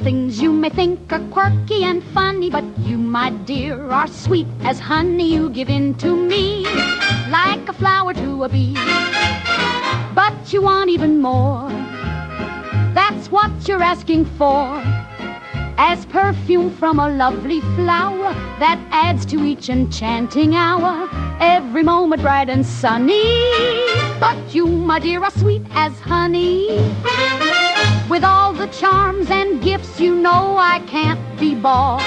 things you may think are quirky and funny, but you, my dear, are sweet as honey. You give in to me like a flower to a bee, but you want even more. That's what you're asking for, as perfume from a lovely flower that adds to each enchanting hour, every moment bright and sunny. But you, my dear, are sweet as honey, with all the charms and gifts you know I can't be bought.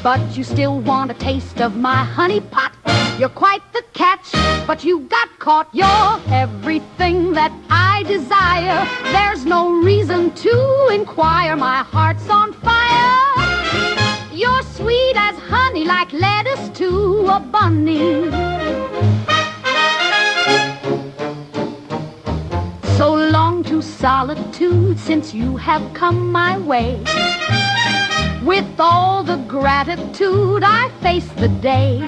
But you still want a taste of my honey pot. You're quite the catch, but you got caught. You're everything that I desire. There's no reason to inquire. My heart's on fire. You're sweet as honey, like lettuce to a bunny. So long to solitude since you have come my way. With all the gratitude I face the day,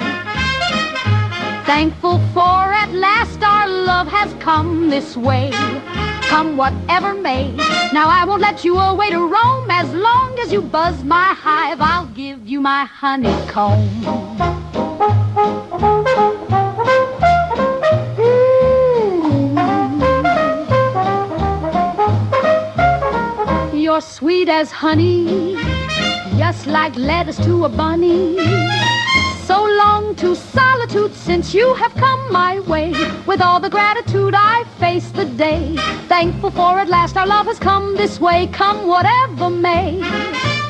thankful for at last our love has come this way. Come whatever may, now I won't let you away to roam. As long as you buzz my hive, I'll give you my honeycomb. You're sweet as honey, just like lettuce to a bunny. So long to solitude since you have come my way. With all the gratitude I face the day, thankful for at last our love has come this way. Come whatever may,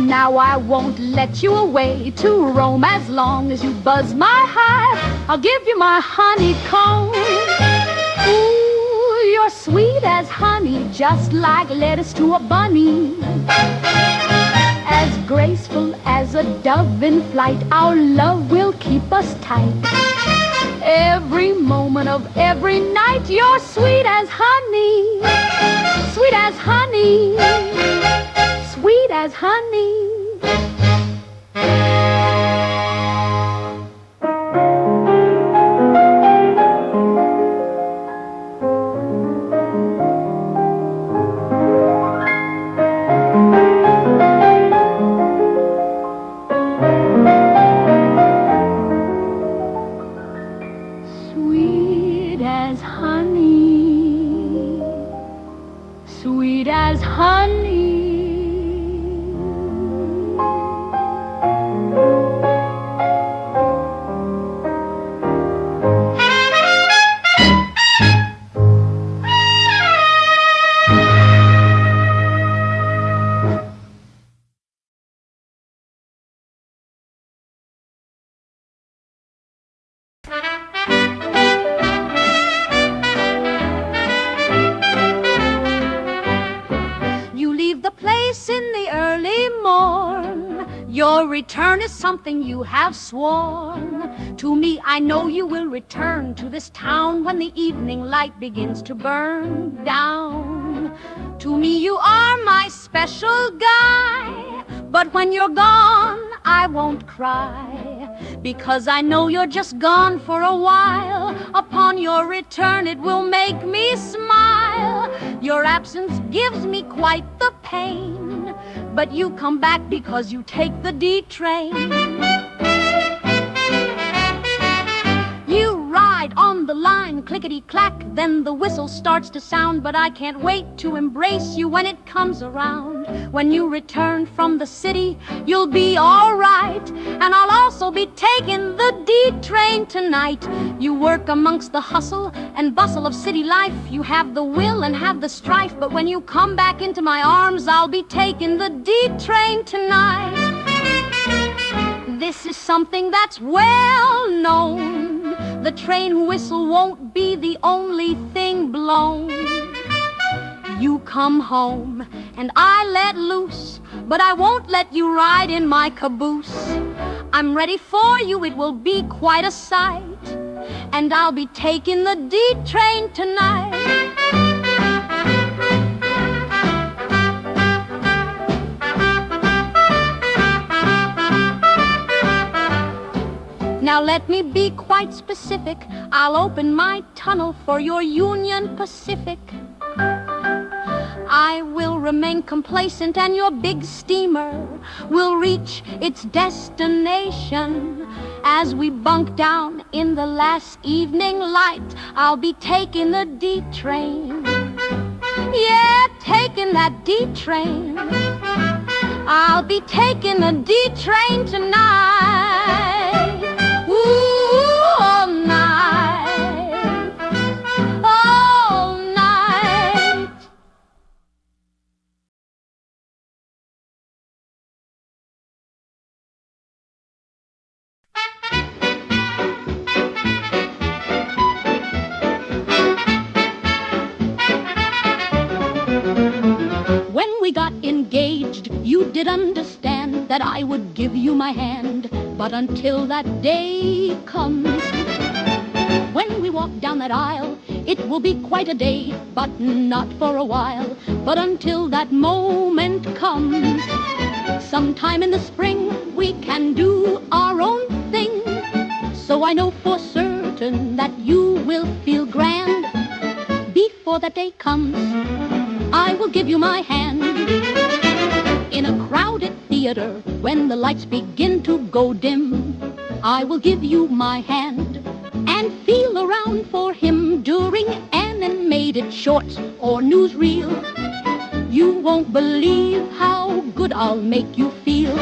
now I won't let you away to roam. As long as you buzz my hive, I'll give you my honeycomb. Ooh, you're sweet as honey, just like lettuce to a bunny. As graceful as a dove in flight, our love will keep us tight. Every moment of every night, you're sweet as honey, sweet as honey, sweet as honey. Your return is something you have sworn to me. I know you will return to this town when the evening light begins to burn down. To me you are my special guy, but when you're gone I won't cry, because I know you're just gone for a while. Upon your return it will make me smile. Your absence gives me quite the pain, but you come back because you take the D train. You ride on the line, clickety-clack, then the whistle starts to sound. But I can't wait to embrace you when it comes around. When you return from the city, you'll be all right, and I'll also be taking the D train tonight. You work amongst the hustle and bustle of city life. You have the will and have the strife, but when you come back into my arms, I'll be taking the D train tonight. This is something that's well known. The train whistle won't be the only thing blown. You come home and I let loose, but I won't let you ride in my caboose. I'm ready for you, it will be quite a sight, and I'll be taking the D train tonight. Now let me be quite specific. I'll open my tunnel for your Union Pacific. I will remain complacent and your big steamer will reach its destination. As we bunk down in the last evening light, I'll be taking the D train. Yeah, taking that D train. I'll be taking the D train tonight. Ooh, all night. All night. When we got engaged, you did understand that I would give you my hand. But until that day comes, when we walk down that aisle, it will be quite a day, but not for a while. But until that moment comes, sometime in the spring, we can do our own thing. So I know for certain that you will feel grand. Before that day comes, I will give you my hand. In a crowded theater, when the lights begin to go dim, I will give you my hand and feel around for him during animated shorts or newsreel. You won't believe how good I'll make you feel.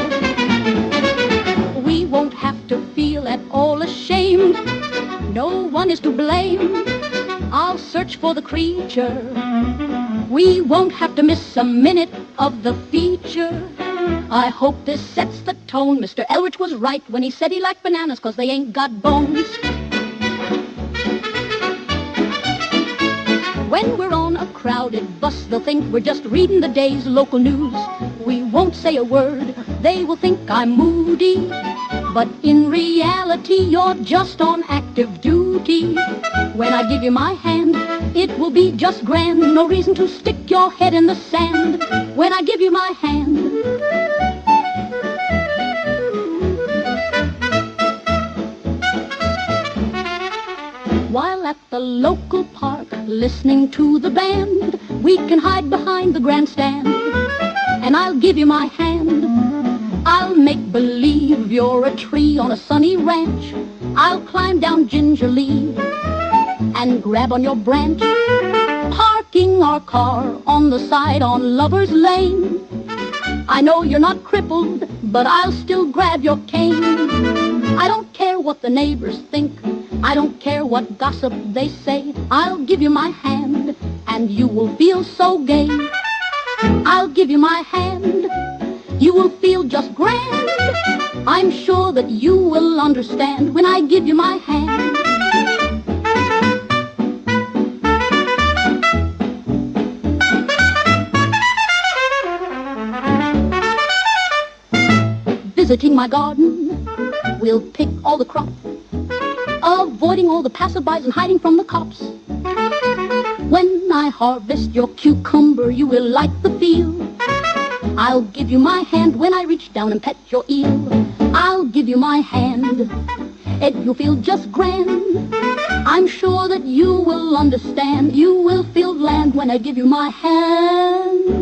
We won't have to feel at all ashamed. No one is to blame. I'll search for the creature. We won't have to miss a minute of the feature. I hope this sets the tone. Mr. Elrich was right when he said he liked bananas 'cause they ain't got bones. When we're on a crowded bus, they'll think we're just reading the day's local news. We won't say a word. They will think I'm moody. But in reality, you're just on active duty. When I give you my hand, it will be just grand. No reason to stick your head in the sand. When I give you my hand. While at the local park, listening to the band, we can hide behind the grandstand. And I'll give you my hand. I'll make believe you're a tree on a sunny ranch. I'll climb down gingerly and grab on your branch. Parking our car on the side on Lover's Lane. I know you're not crippled, but I'll still grab your cane. I don't care what the neighbors think. I don't care what gossip they say. I'll give you my hand, and you will feel so gay. I'll give you my hand. You will feel just grand. I'm sure that you will understand when I give you my hand. Visiting my garden, we'll pick all the crops, avoiding all the passerbys and hiding from the cops. When I harvest your cucumber, you will like the feel. I'll give you my hand when I reach down and pet your eel. I'll give you my hand, and you'll feel just grand. I'm sure that you will understand. You will feel bland when I give you my hand.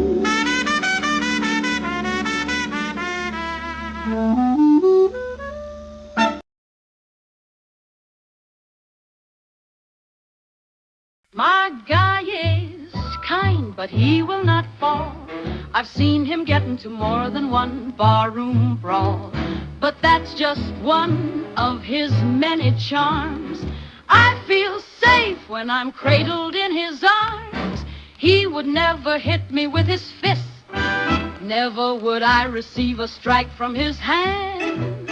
My guy is kind, but he will not fall. I've seen him get into more than one barroom brawl. But that's just one of his many charms. I feel safe when I'm cradled in his arms. He would never hit me with his fist. Never would I receive a strike from his hand.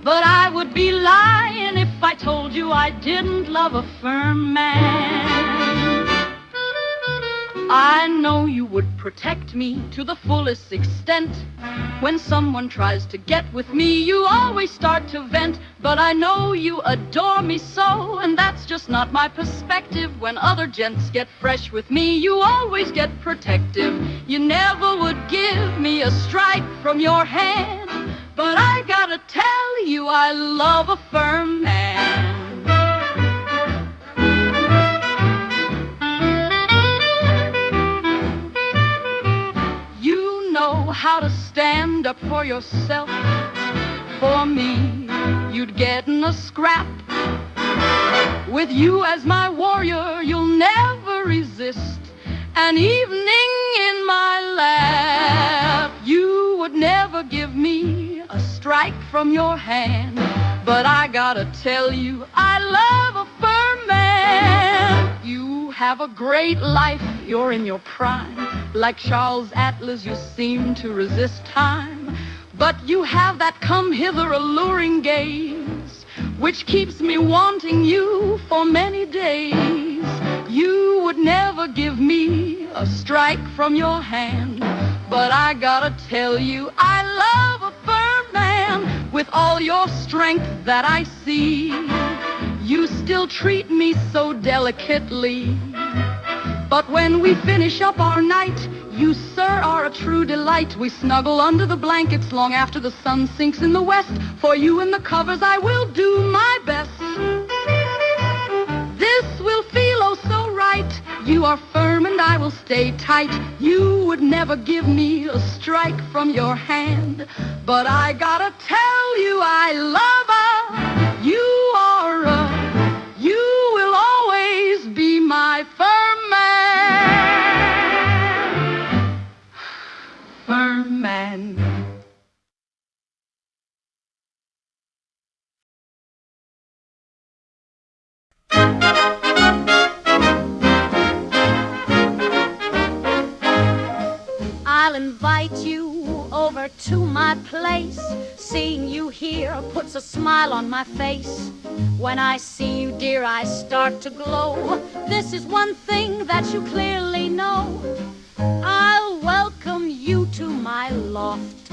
But I would be lying if I told you I didn't love a firm man. I know you would protect me to the fullest extent. When someone tries to get with me, you always start to vent. But I know you adore me so, and that's just not my perspective. When other gents get fresh with me, you always get protective. You never would give me a strike from your hand. But I gotta tell you, I love a firm man. but for yourself. For me, you'd get in a scrap. With you as my warrior, you'll never resist an evening in my lap. You would never give me a strike from your hand, but I gotta tell you, I love a firm man. You have a great life, you're in your prime. Like Charles Atlas, you seem to resist time. But you have that come-hither alluring gaze, which keeps me wanting you for many days. You would never give me a strike from your hand, but I gotta tell you, I love a firm man. With all your strength that I see, you still treat me so delicately. But when we finish up our night, you, sir, are a true delight. We snuggle under the blankets long after the sun sinks in the west. For you in the covers, I will do my best. This will feel oh so right. You are firm and I will stay tight. You would never give me a strike from your hand, but I gotta tell you, I love her. You are you will always be my firm man. Firm man. I'll invite you over to my place. Seeing you here puts a smile on my face. When I see you, dear, I start to glow. This is one thing that you clearly know. I'll welcome you to my loft,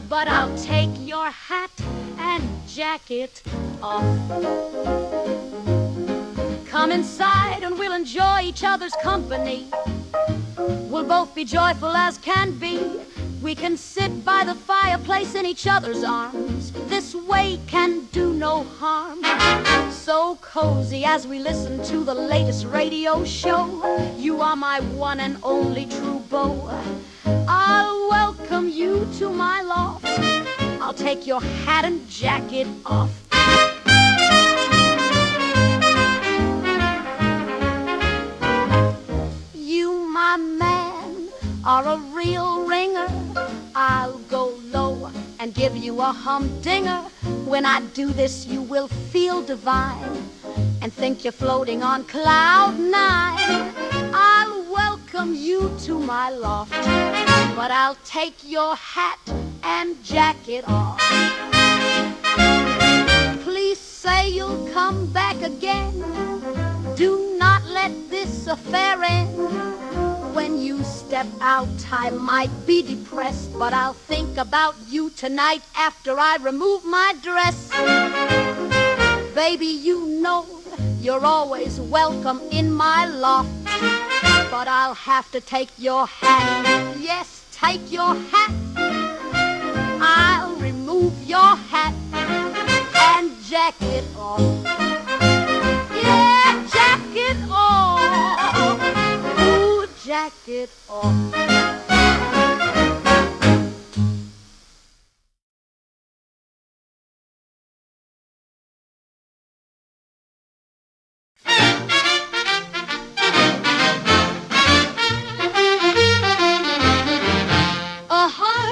but I'll take your hat and jacket off. Come inside and we'll enjoy each other's company. We'll both be joyful as can be. We can sit by the fireplace in each other's arms. This way can do no harm. So cozy as we listen to the latest radio show. You are my one and only true beau. I'll welcome you to my loft. I'll take your hat and jacket off. You, my man, are a real ringer. I'll go low and give you a humdinger. When I do this, you will feel divine and think you're floating on cloud nine. I'll welcome you to my loft, but I'll take your hat and jacket off. Please say you'll come back again. Do not let this affair end. When you step out, I might be depressed, but I'll think about you tonight after I remove my dress. Baby, you know you're always welcome in my loft, but I'll have to take your hat. Yes, take your hat. I'll remove your hat and jacket off. Yeah, jacket off. Ooh, jacket off.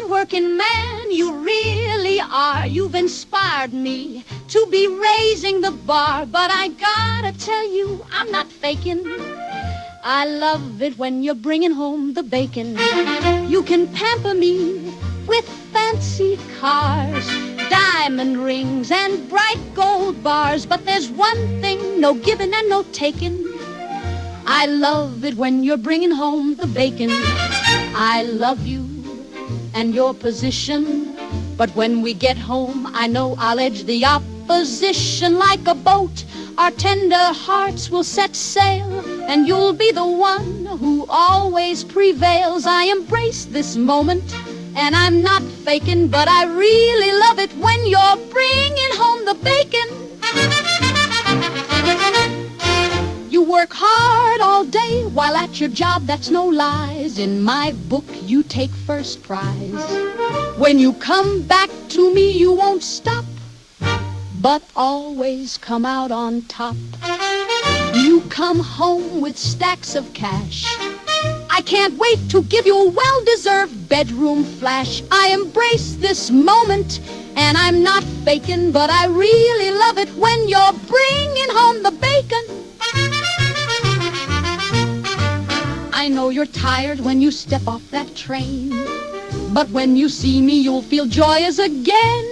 Working man, you really are. You've inspired me to be raising the bar. But I gotta tell you, I'm not faking. I love it when you're bringing home the bacon. You can pamper me with fancy cars, diamond rings and bright gold bars. But there's one thing, no giving and no taking. I love it when you're bringing home the bacon. I love you and your position, but when we get home, I know I'll edge the opposition. Like a boat, our tender hearts will set sail, and you'll be the one who always prevails. I embrace this moment, and I'm not faking, but I really love it when you're bringing home the bacon. You work work hard all day while at your job, that's no lies. In my book, you take first prize. When you come back to me, you won't stop, but always come out on top. You come home with stacks of cash. I can't wait to give you a well-deserved bedroom flash. I embrace this moment, and I'm not faking, but I really love it when you're bringing home the bacon. I know you're tired when you step off that train, but when you see me, you'll feel joyous again.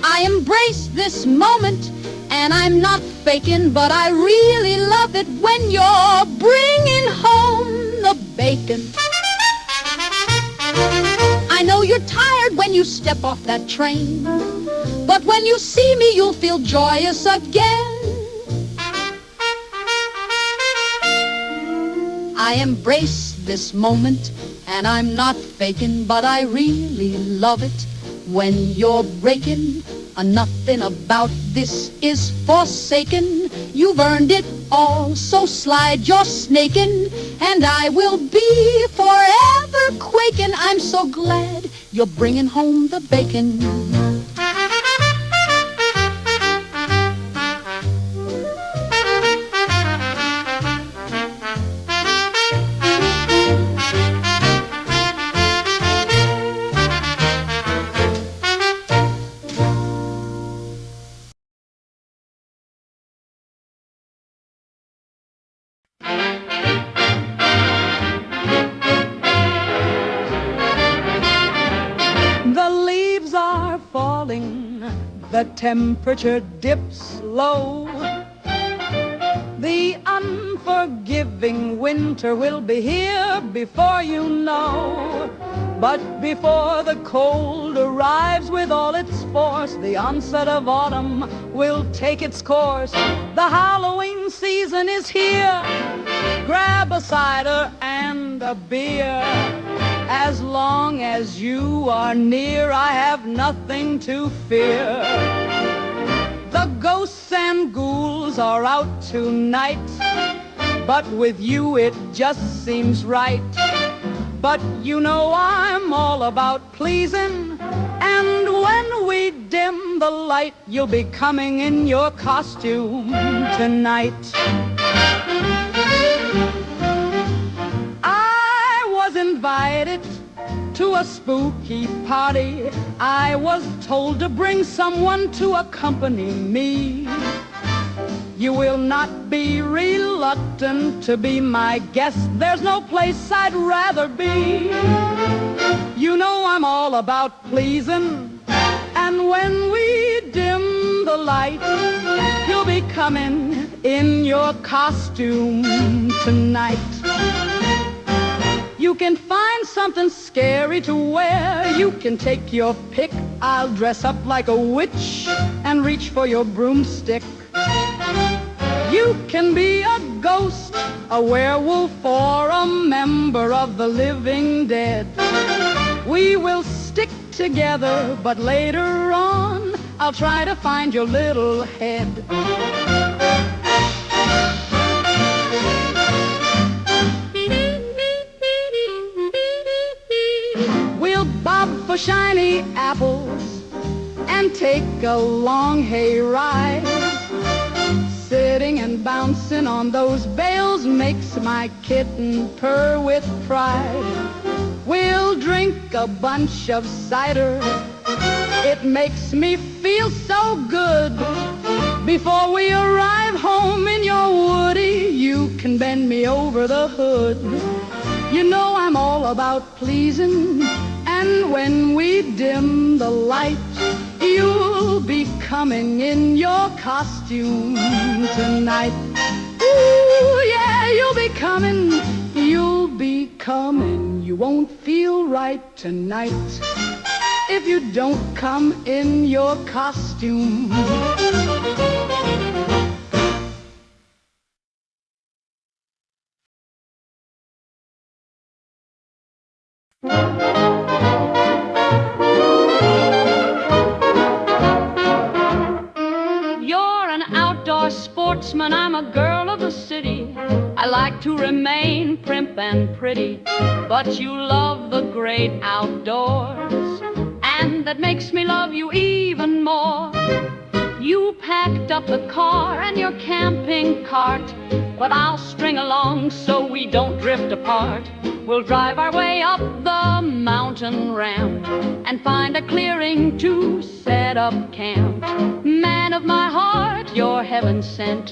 I embrace this moment, and I'm not faking, but I really love it when you're bringing home the bacon. I know you're tired when you step off that train, but when you see me, you'll feel joyous again. I embrace this moment, and I'm not faking, but I really love it when you're breaking. Nothing about this is forsaken. You've earned it all, so slide your snake in, and I will be forever quaking. I'm so glad you're bringing home the bacon. The temperature dips low. The unforgiving winter will be here before you know. But before the cold arrives with all its force, the onset of autumn will take its course. The Halloween season is here. Grab a cider and a beer. As long as you are near, I have nothing to fear. The ghosts and ghouls are out tonight, but with you it just seems right. But you know I'm all about pleasing, and when we dim the light, you'll be coming in your costume tonight. Invited to a spooky party. I was told to bring someone to accompany me. You will not be reluctant to be my guest. There's no place I'd rather be. You know I'm all about pleasing, and when we dim the light, you'll be coming in your costume tonight. You can find something scary to wear. You can take your pick. I'll dress up like a witch and reach for your broomstick. You can be a ghost, a werewolf, or a member of the living dead. We will stick together, but later on, I'll try to find your little head. For shiny apples and take a long hayride. Sitting and bouncing on those bales makes my kitten purr with pride. We'll drink a bunch of cider. It makes me feel so good. Before we arrive home in your woody, you can bend me over the hood. You know I'm all about pleasing, and when we dim the light, you'll be coming in your costume tonight. Ooh, yeah, you'll be coming. You won't feel right tonight if you don't come in your costume. sportsman, I'm a girl of the city. I like to remain primp and pretty, but you love the great outdoors, and that makes me love you even more. You packed up the car and your camping cart, but I'll string along so we don't drift apart. We'll drive our way up the mountain ramp and find a clearing to set up camp. Man of my heart, you're heaven sent.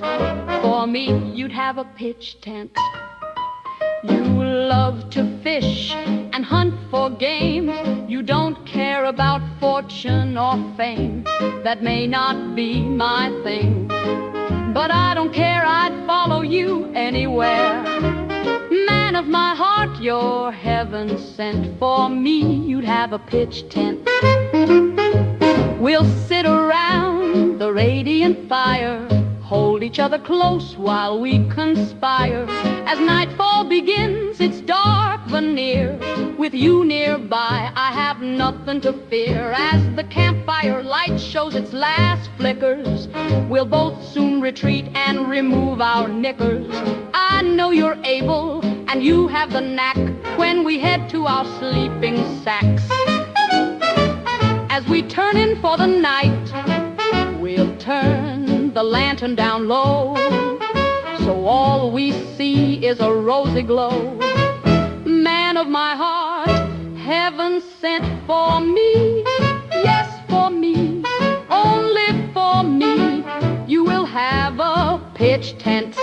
For me, you'd have a pitch tent. You love to fish and hunt for game. You don't care about fortune or fame. That may not be my thing, but I don't care, I'd follow you anywhere. Man of my heart, you're heaven sent. For me, you'd have a pitch tent. We'll sit around the radiant fire, hold each other close while we conspire. As nightfall begins, it's dark but near. With you nearby, I have nothing to fear. As the campfire light shows its last flickers, we'll both soon retreat and remove our knickers. I know you're able and you have the knack when we head to our sleeping sacks. As we turn in for the night, we'll turn the lantern down low, so all we see is a rosy glow. Man of my heart, heaven sent for me. Yes, for me, only for me. You will have a pitch tent.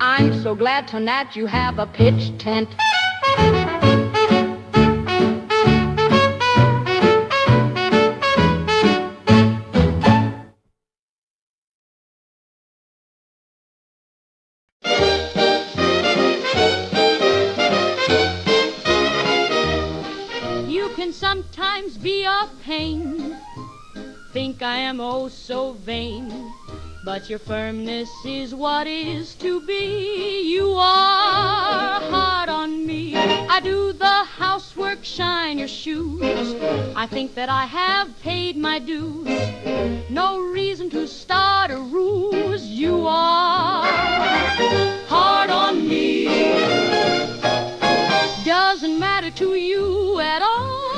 I'm so glad tonight you have a pitch tent. Sometimes be a pain, think I am oh so vain, but your firmness is what is to be. You are hard on me. I do the housework, shine your shoes. I think that I have paid my dues. No reason to start a ruse. You are hard on me. Doesn't matter to you at all.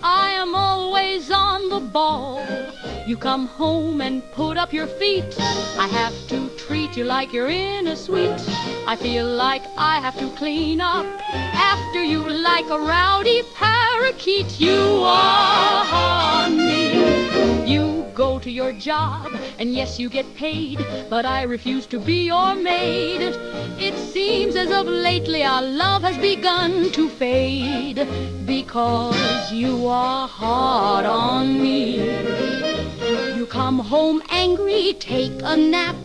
I am always on the ball. You come home and put up your feet. I have to treat you like you're in a suite. I feel like I have to clean up after you like a rowdy parakeet. You are on me. You go to your job, and yes, you get paid, but I refuse to be your maid. It seems as of lately our love has begun to fade, because you are hard on me. You come home angry, take a nap.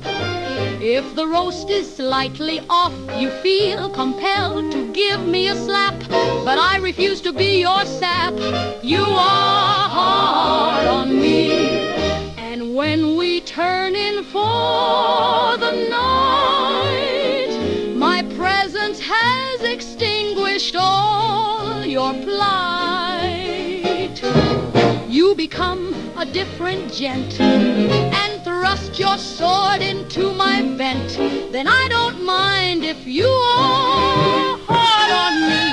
If the roast is slightly off, you feel compelled to give me a slap, but I refuse to be your sap. You are hard on me. And when we turn in for the night, my presence has extinguished all your plight. You become a different gent and thrust your sword into my vent. Then I don't mind if you are hard on me.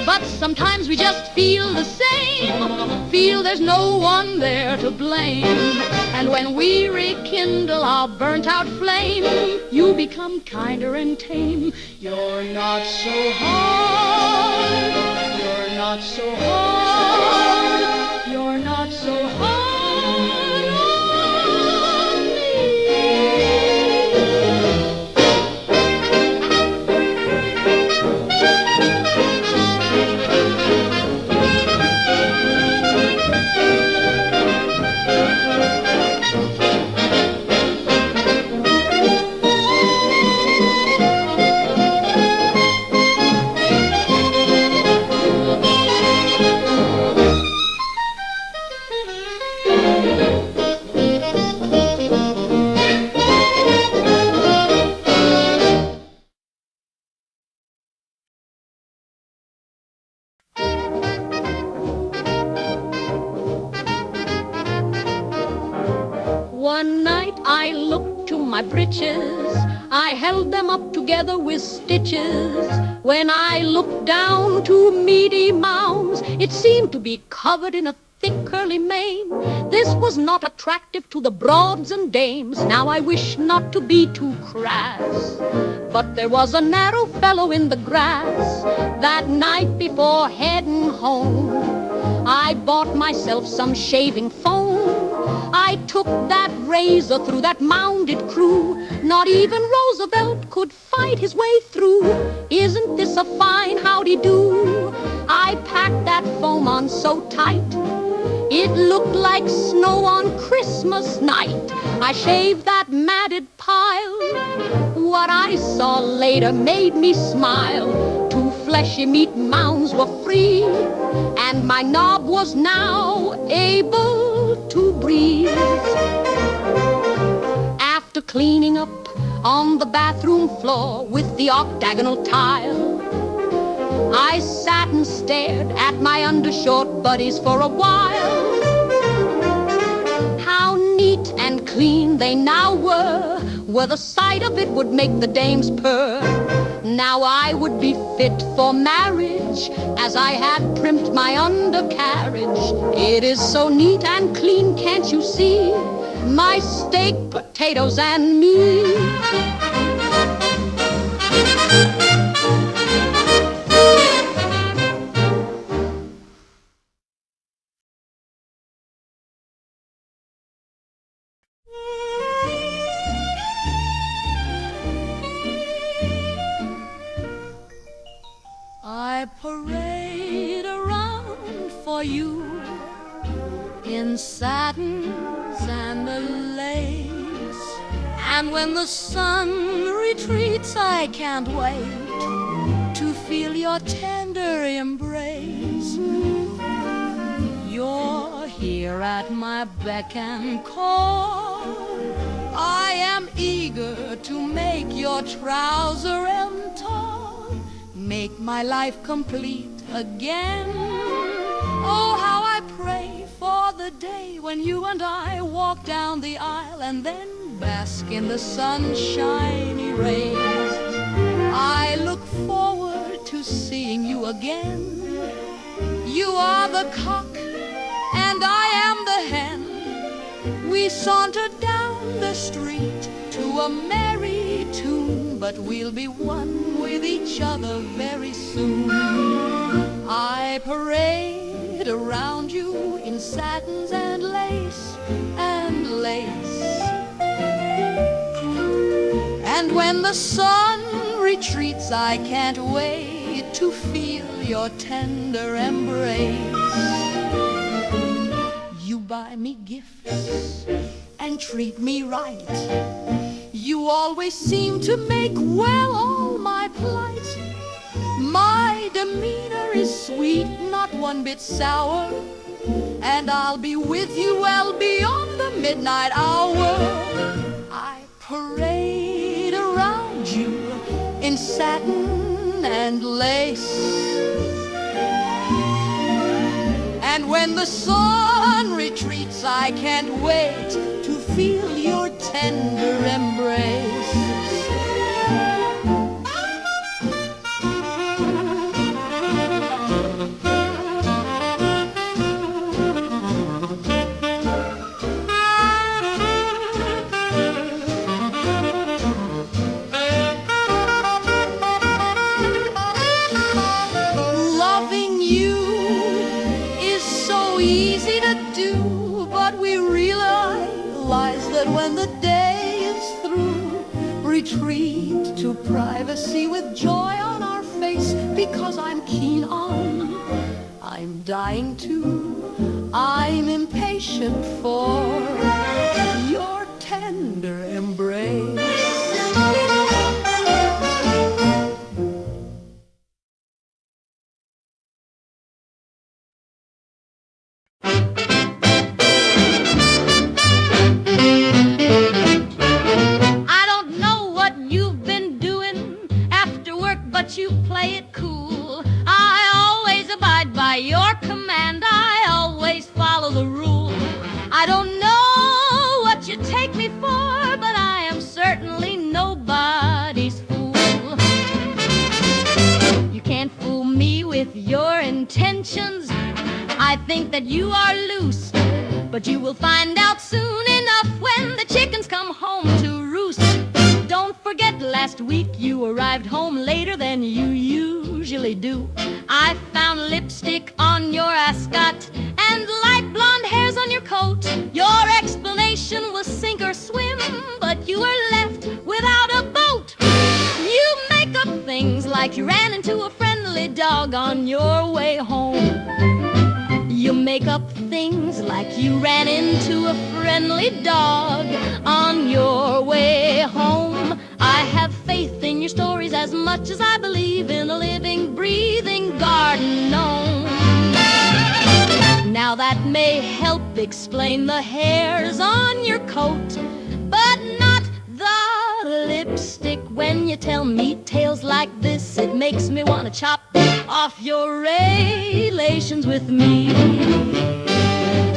But sometimes we just feel the same, feel there's no one there to blame. And when we rekindle our burnt-out flame, you become kinder and tame. You're not so hard, you're not so hard, you're not so hard on me. my breeches. I held them up together with stitches. When I looked down to meaty mounds, it seemed to be covered in a thick curly mane. This was not attractive to the broads and dames. Now I wish not to be too crass, but there was a narrow fellow in the grass. That night before heading home, I bought myself some shaving foam. I took that razor through that mounded crew. Not even Roosevelt could fight his way through. Isn't this a fine howdy-do? I packed that foam on so tight, it looked like snow on Christmas night. I shaved that matted pile. What I saw later made me smile. 2 fleshy meat mounds were free, and my knob was now able to breathe. After cleaning up on the bathroom floor with the octagonal tile, I sat and stared at my undershort buddies for a while. How neat and clean they now were the sight of it would make the dames purr. Now I would be fit for marriage, as I had primped my undercarriage. It is so neat and clean, can't you see? My steak, potatoes, and meat. I parade around for you in satins and lace, and when the sun retreats, I can't wait to feel your tender embrace. You're here at my beck and call. I am eager to make your trouser hem tall, make my life complete again. Oh, how I pray for the day when you and I walk down the aisle and then bask in the sunshiny rays. I look forward to seeing you again. You are the cock and I am the hen. We saunter down the street to a merry tune, but we'll be one with each other very soon. I parade around you in satins and lace and lace, and when the sun retreats, I can't wait to feel your tender embrace. You buy me gifts and treat me right. You always seem to make well all my plight. My demeanor is sweet, not one bit sour, and I'll be with you well beyond the midnight hour. I parade around you in satin and lace, and when the sun retreats, I can't wait to feel your tender embrace. Loving you is so easy to do, but we realize that when the day is through, retreat to privacy with joy on our face, because I'm keen on, I'm dying to, I'm impatient for your tender embrace. But you play it cool. I always abide by your command. I always follow the rule. I don't know what you take me for, but think that you are loose, but you will find out soon enough when the chickens come home to roost. Don't forget last week you arrived home later than you usually do. I found lipstick on your ascot and light blonde hairs on your coat. Your explanation was sink or swim, but you were left without a boat. You make up things like you ran into a friendly dog on your way home. You make up things like you ran into a friendly dog on your way home. I have faith in your stories as much as I believe in a living, breathing garden gnome. Now that may help explain the hairs on your coat, but not the lipstick. When you tell me tales like this, it makes me want to chop off your relations with me.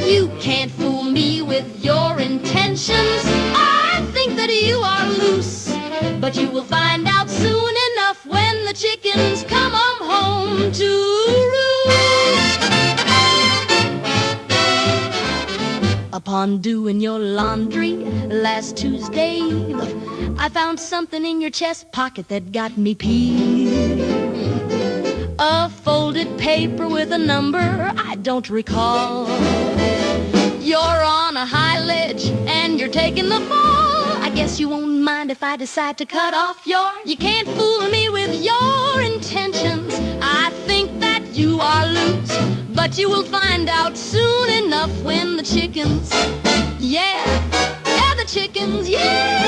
You can't fool me with your intentions. I think that you are loose, but you will find out soon enough when the chickens come home to roost. Upon doing your laundry last Tuesday, I found something in your chest pocket that got me peeved. A folded paper with a number I don't recall. You're on a high ledge and you're taking the fall. I guess you won't mind if I decide to cut off your... You can't fool me with your intentions. I think that you are loose, but you will find out soon enough when the chickens... Yeah, the chickens, yeah!